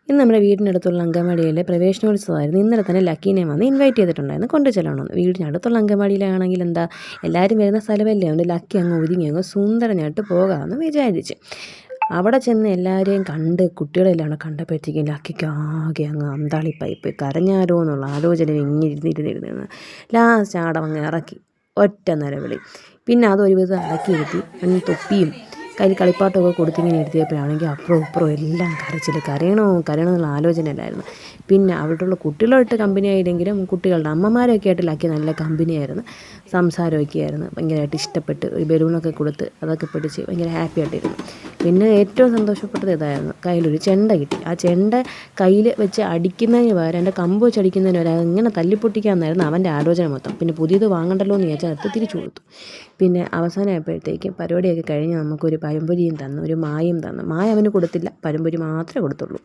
ഇന്ന് നമ്മുടെ വീടിനടുത്തുള്ള അങ്കൻവാടിയിലെ പ്രവേശനോത്സവമായിരുന്നു. ഇന്നലെ തന്നെ ലക്കീനെ വന്ന് ഇൻവൈറ്റ് ചെയ്തിട്ടുണ്ടായിരുന്നു, കൊണ്ട് ചെല്ലണമെന്ന്. വീടിനടുത്തുള്ള അങ്കൻവാടിയിലാണെങ്കിൽ എന്താ, എല്ലാവരും വരുന്ന സ്ഥലമല്ലേ, അതുകൊണ്ട് ലക്കി അങ്ങ് ഒതുങ്ങി അങ്ങ് സുന്ദരനായിട്ട് പോകാമെന്ന് വിചാരിച്ച് അവിടെ ചെന്ന് എല്ലാവരെയും കണ്ട് കുട്ടികളെല്ലാം അവിടെ കണ്ടപ്പോഴത്തേക്കും ലക്കിക്ക് ആകെ അങ്ങ് അന്താളിപ്പായിപ്പോയി. കരഞ്ഞാലോ എന്നുള്ള ആലോചന ഇങ്ങനെ ഇരുന്നിരുന്നിരുന്ന് ലാസ്റ്റ് ആടവങ്ങ് ഇറക്കി ഒറ്റ നിലവിളി. പിന്നെ അതൊരുവിധം അടക്കിയിരുത്തി തൊപ്പിയും കയ്യിൽ കളിപ്പാട്ടമൊക്കെ കൊടുത്തിങ്ങനെ ഇരുത്തിയപ്പോഴാണെങ്കിൽ അപ്പുറവും ഇപ്പുറവും എല്ലാം കരയണോ എന്നുള്ള ആലോചനയിലായിരുന്നു. പിന്നെ അവിടെയുള്ള കുട്ടികളായിട്ട് കമ്പനി ആയില്ലെങ്കിലും കുട്ടികളുടെ അമ്മമാരൊക്കെ ആയിട്ട് ലക്കി നല്ല കമ്പനിയായിരുന്നു. സംസാരമൊക്കെ ആയിരുന്നു. ഭയങ്കരമായിട്ട് ഇഷ്ടപ്പെട്ട് ഒരു ബലൂണൊക്കെ കൊടുത്ത് അതൊക്കെ പിടിച്ച് ഭയങ്കര ഹാപ്പി ആയിട്ടിരുന്നു. പിന്നെ ഏറ്റവും സന്തോഷപ്പെട്ടത് ഇതായിരുന്നു, കയ്യിലൊരു ചെണ്ട കിട്ടി. ആ ചെണ്ട കയ്യിൽ വെച്ച് അടിക്കുന്നതിന് പകരം എൻ്റെ കമ്പ് വെച്ച് അടിക്കുന്നതിന് പകരം അതെങ്ങനെ തല്ലിപ്പൊട്ടിക്കാമെന്നായിരുന്നു അവൻ്റെ ആലോചന മൊത്തം. പിന്നെ പുതിയത് വാങ്ങണ്ടല്ലോ എന്ന് വിചാരിച്ചാൽ അത് തിരിച്ചു കൊടുത്തു. പിന്നെ അവസാനമായപ്പോഴത്തേക്കും പരിപാടിയൊക്കെ കഴിഞ്ഞ് നമുക്കൊരു പഴംപൊരിയും തന്നു, ഒരു മായും തന്നു. മായ അവന് കൊടുത്തില്ല, പഴംപൊരി മാത്രമേ കൊടുത്തുള്ളൂ.